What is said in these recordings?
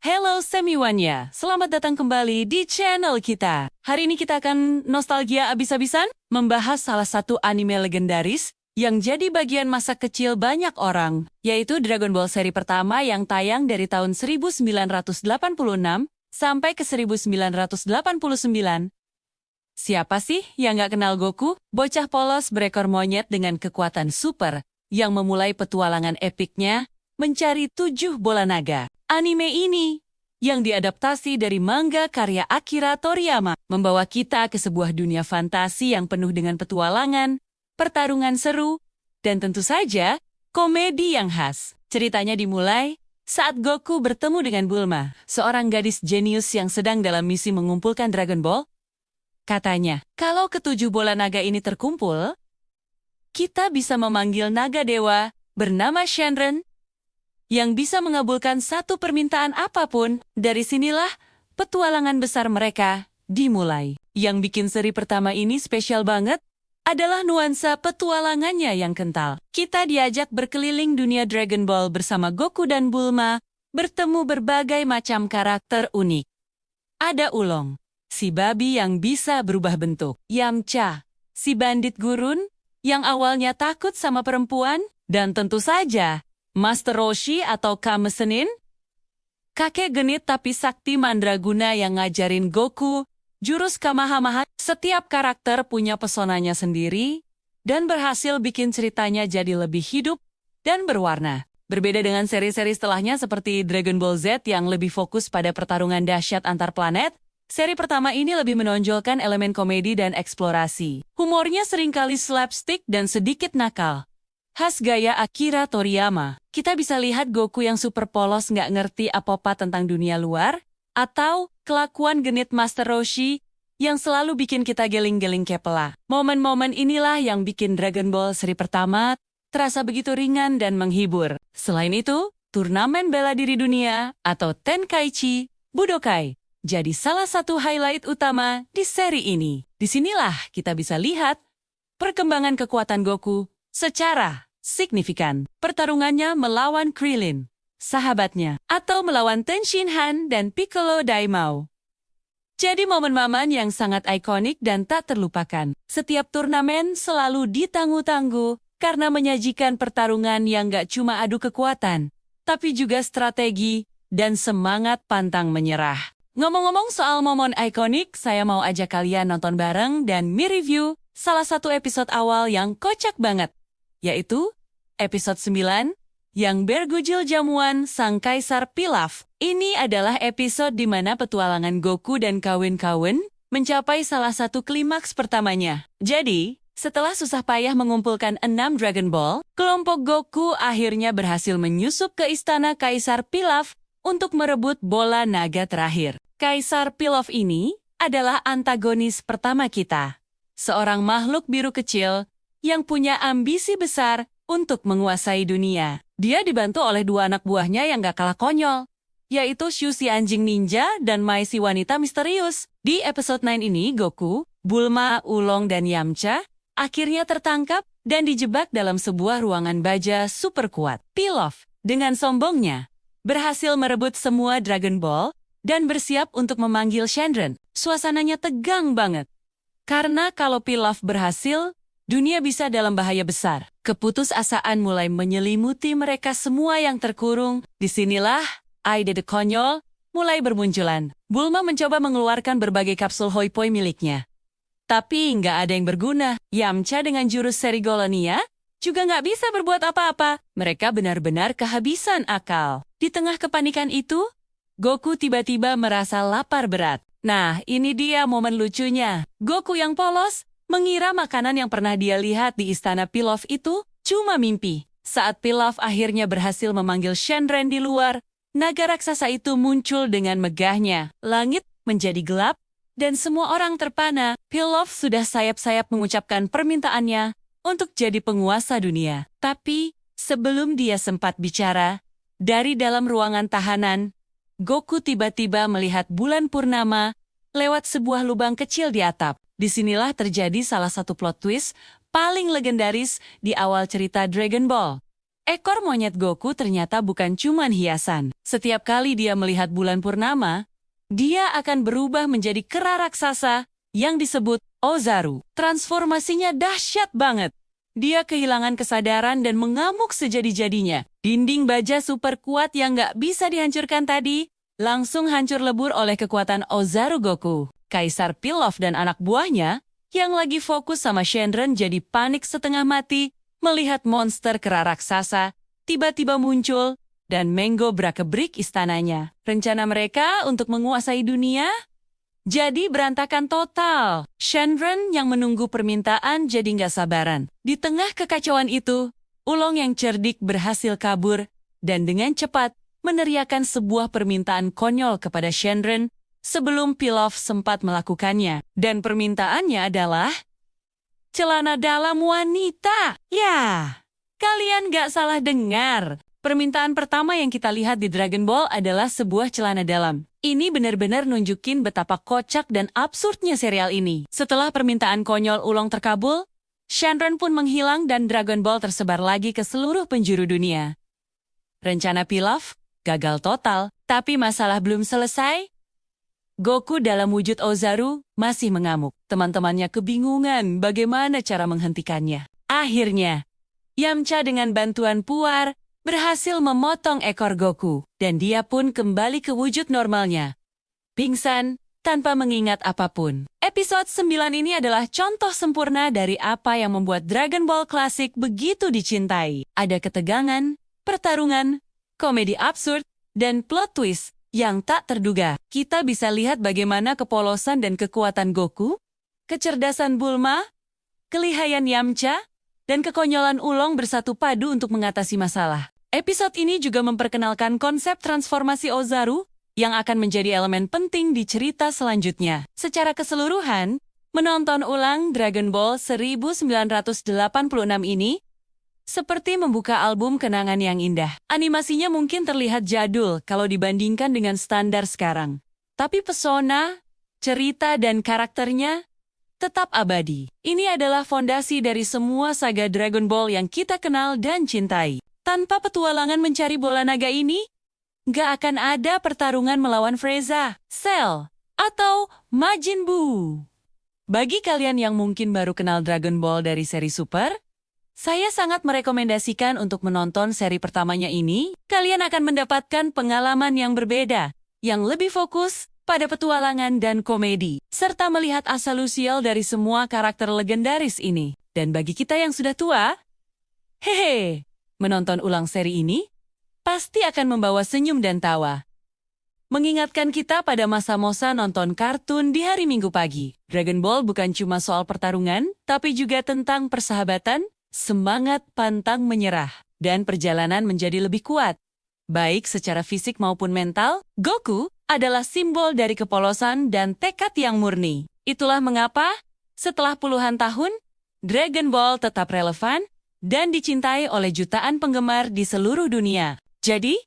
Hello Semiwania, selamat datang kembali di channel kita. Hari ini kita akan nostalgia abis-abisan, membahas salah satu anime legendaris yang jadi bagian masa kecil banyak orang, yaitu Dragon Ball seri pertama yang tayang dari tahun 1986 sampai ke 1989. Siapa sih yang nggak kenal Goku? Bocah polos berekor monyet dengan kekuatan super yang memulai petualangan epiknya mencari 7 bola naga. Anime ini, yang diadaptasi dari manga karya Akira Toriyama, membawa kita ke sebuah dunia fantasi yang penuh dengan petualangan, pertarungan seru, dan tentu saja, komedi yang khas. Ceritanya dimulai saat Goku bertemu dengan Bulma, seorang gadis jenius yang sedang dalam misi mengumpulkan Dragon Ball. Katanya, kalau ketujuh bola naga ini terkumpul, kita bisa memanggil naga dewa bernama Shenron, yang bisa mengabulkan satu permintaan apapun. Dari sinilah petualangan besar mereka dimulai. Yang bikin seri pertama ini spesial banget adalah nuansa petualangannya yang kental. Kita diajak berkeliling dunia Dragon Ball bersama Goku dan Bulma, bertemu berbagai macam karakter unik. Ada Ulong, si babi yang bisa berubah bentuk. Yamcha, si bandit gurun yang awalnya takut sama perempuan. Dan tentu saja, Master Roshi atau Kame Sennin, kakek genit tapi sakti mandraguna yang ngajarin Goku jurus Kamehameha. Setiap karakter punya pesonanya sendiri dan berhasil bikin ceritanya jadi lebih hidup dan berwarna. Berbeda dengan seri-seri setelahnya seperti Dragon Ball Z yang lebih fokus pada pertarungan dahsyat antar planet, seri pertama ini lebih menonjolkan elemen komedi dan eksplorasi. Humornya seringkali slapstick dan sedikit nakal, khas gaya Akira Toriyama. Kita bisa lihat Goku yang super polos nggak ngerti apa-apa tentang dunia luar, atau kelakuan genit Master Roshi yang selalu bikin kita geling-geling kepala. Momen-momen inilah yang bikin Dragon Ball seri pertama terasa begitu ringan dan menghibur. Selain itu, turnamen bela diri dunia atau Tenkaichi Budokai jadi salah satu highlight utama di seri ini. Disinilah kita bisa lihat perkembangan kekuatan Goku secara signifikan. Pertarungannya melawan Krillin, sahabatnya, atau melawan Tenshinhan dan Piccolo Daimao. Jadi momen-momen yang sangat ikonik dan tak terlupakan. Setiap turnamen selalu ditangguh-tangguh karena menyajikan pertarungan yang gak cuma adu kekuatan, tapi juga strategi dan semangat pantang menyerah. Ngomong-ngomong soal momen ikonik, saya mau ajak kalian nonton bareng dan me-review salah satu episode awal yang kocak banget, yaitu episode 9 yang bergujil jamuan Sang Kaisar Pilaf. Ini adalah episode di mana petualangan Goku dan kawan-kawan mencapai salah satu klimaks pertamanya. Jadi, setelah susah payah mengumpulkan 6 Dragon Ball, kelompok Goku akhirnya berhasil menyusup ke istana Kaisar Pilaf untuk merebut bola naga terakhir. Kaisar Pilaf ini adalah antagonis pertama kita. Seorang makhluk biru kecil yang punya ambisi besar untuk menguasai dunia. Dia dibantu oleh 2 anak buahnya yang gak kalah konyol, yaitu Shu si anjing ninja dan Mai si wanita misterius. Di episode 9 ini, Goku, Bulma, Ulong, dan Yamcha akhirnya tertangkap dan dijebak dalam sebuah ruangan baja super kuat. Pilaf, dengan sombongnya, berhasil merebut semua Dragon Ball dan bersiap untuk memanggil Shenron. Suasananya tegang banget, karena kalau Pilaf berhasil, dunia bisa dalam bahaya besar. Keputusasaan mulai menyelimuti mereka semua yang terkurung. Disinilah ide konyol mulai bermunculan. Bulma mencoba mengeluarkan berbagai kapsul Hoi-Poi miliknya, tapi nggak ada yang berguna. Yamcha dengan jurus Serigolonia juga nggak bisa berbuat apa-apa. Mereka benar-benar kehabisan akal. Di tengah kepanikan itu, Goku tiba-tiba merasa lapar berat. Nah, ini dia momen lucunya. Goku yang polos mengira makanan yang pernah dia lihat di istana Pilaf itu cuma mimpi. Saat Pilaf akhirnya berhasil memanggil Shenron di luar, naga raksasa itu muncul dengan megahnya. Langit menjadi gelap, dan semua orang terpana. Pilaf sudah sayap-sayap mengucapkan permintaannya untuk jadi penguasa dunia. Tapi, sebelum dia sempat bicara, dari dalam ruangan tahanan, Goku tiba-tiba melihat bulan purnama lewat sebuah lubang kecil di atap. Disinilah terjadi salah satu plot twist paling legendaris di awal cerita Dragon Ball. ekor monyet Goku ternyata bukan cuman hiasan. Setiap kali dia melihat bulan purnama, dia akan berubah menjadi kera raksasa yang disebut Ozaru. Transformasinya dahsyat banget. Dia kehilangan kesadaran dan mengamuk sejadi-jadinya. Dinding baja super kuat yang nggak bisa dihancurkan tadi langsung hancur lebur oleh kekuatan Ozaru Goku. Kaisar Pilaf dan anak buahnya yang lagi fokus sama Shenron jadi panik setengah mati melihat monster kera raksasa tiba-tiba muncul dan menggobrak-gebrik istananya. Rencana mereka untuk menguasai dunia jadi berantakan total. Shenron yang menunggu permintaan jadi nggak sabaran. Di tengah kekacauan itu, Ulong yang cerdik berhasil kabur dan dengan cepat meneriakkan sebuah permintaan konyol kepada Shenron sebelum Pilaf sempat melakukannya. Dan permintaannya adalah celana dalam wanita. Ya, kalian nggak salah dengar. Permintaan pertama yang kita lihat di Dragon Ball adalah sebuah celana dalam. Ini benar-benar nunjukin betapa kocak dan absurdnya serial ini. Setelah permintaan konyol Ulong terkabul, Shenron pun menghilang dan Dragon Ball tersebar lagi ke seluruh penjuru dunia. Rencana Pilaf gagal total, tapi masalah belum selesai. Goku dalam wujud Ozaru masih mengamuk. Teman-temannya kebingungan bagaimana cara menghentikannya. Akhirnya, Yamcha dengan bantuan Puar berhasil memotong ekor Goku, dan dia pun kembali ke wujud normalnya. Pingsan, tanpa mengingat apapun. Episode 9 ini adalah contoh sempurna dari apa yang membuat Dragon Ball Classic begitu dicintai. Ada ketegangan, pertarungan, komedi absurd, dan plot twist yang tak terduga. Kita bisa lihat bagaimana kepolosan dan kekuatan Goku, kecerdasan Bulma, kelihayan Yamcha, dan kekonyolan Ulong bersatu padu untuk mengatasi masalah. Episode ini juga memperkenalkan konsep transformasi Ozaru yang akan menjadi elemen penting di cerita selanjutnya. Secara keseluruhan, menonton ulang Dragon Ball 1986 ini seperti membuka album kenangan yang indah. Animasinya mungkin terlihat jadul kalau dibandingkan dengan standar sekarang. Tapi pesona, cerita, dan karakternya tetap abadi. Ini adalah fondasi dari semua saga Dragon Ball yang kita kenal dan cintai. Tanpa petualangan mencari bola naga ini, nggak akan ada pertarungan melawan Frieza, Cell, atau Majin Buu. Bagi kalian yang mungkin baru kenal Dragon Ball dari seri Super, saya sangat merekomendasikan untuk menonton seri pertamanya ini. Kalian akan mendapatkan pengalaman yang berbeda, yang lebih fokus pada petualangan dan komedi, serta melihat asal-usul dari semua karakter legendaris ini. Dan bagi kita yang sudah tua, hehe, menonton ulang seri ini pasti akan membawa senyum dan tawa. Mengingatkan kita pada masa-masa nonton kartun di hari Minggu pagi. Dragon Ball bukan cuma soal pertarungan, tapi juga tentang persahabatan, semangat pantang menyerah, dan perjalanan menjadi lebih kuat. Baik secara fisik maupun mental, Goku adalah simbol dari kepolosan dan tekad yang murni. Itulah mengapa, setelah puluhan tahun, Dragon Ball tetap relevan dan dicintai oleh jutaan penggemar di seluruh dunia. Jadi,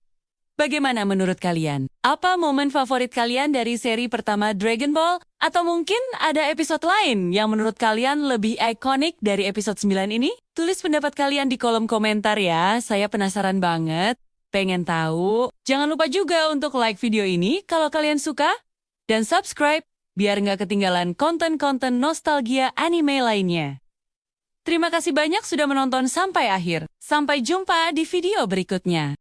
bagaimana menurut kalian? Apa momen favorit kalian dari seri pertama Dragon Ball? Atau mungkin ada episode lain yang menurut kalian lebih ikonik dari episode 9 ini? Tulis pendapat kalian di kolom komentar ya, saya penasaran banget. Pengen tahu? Jangan lupa juga untuk like video ini kalau kalian suka, dan subscribe biar nggak ketinggalan konten-konten nostalgia anime lainnya. Terima kasih banyak sudah menonton sampai akhir. Sampai jumpa di video berikutnya.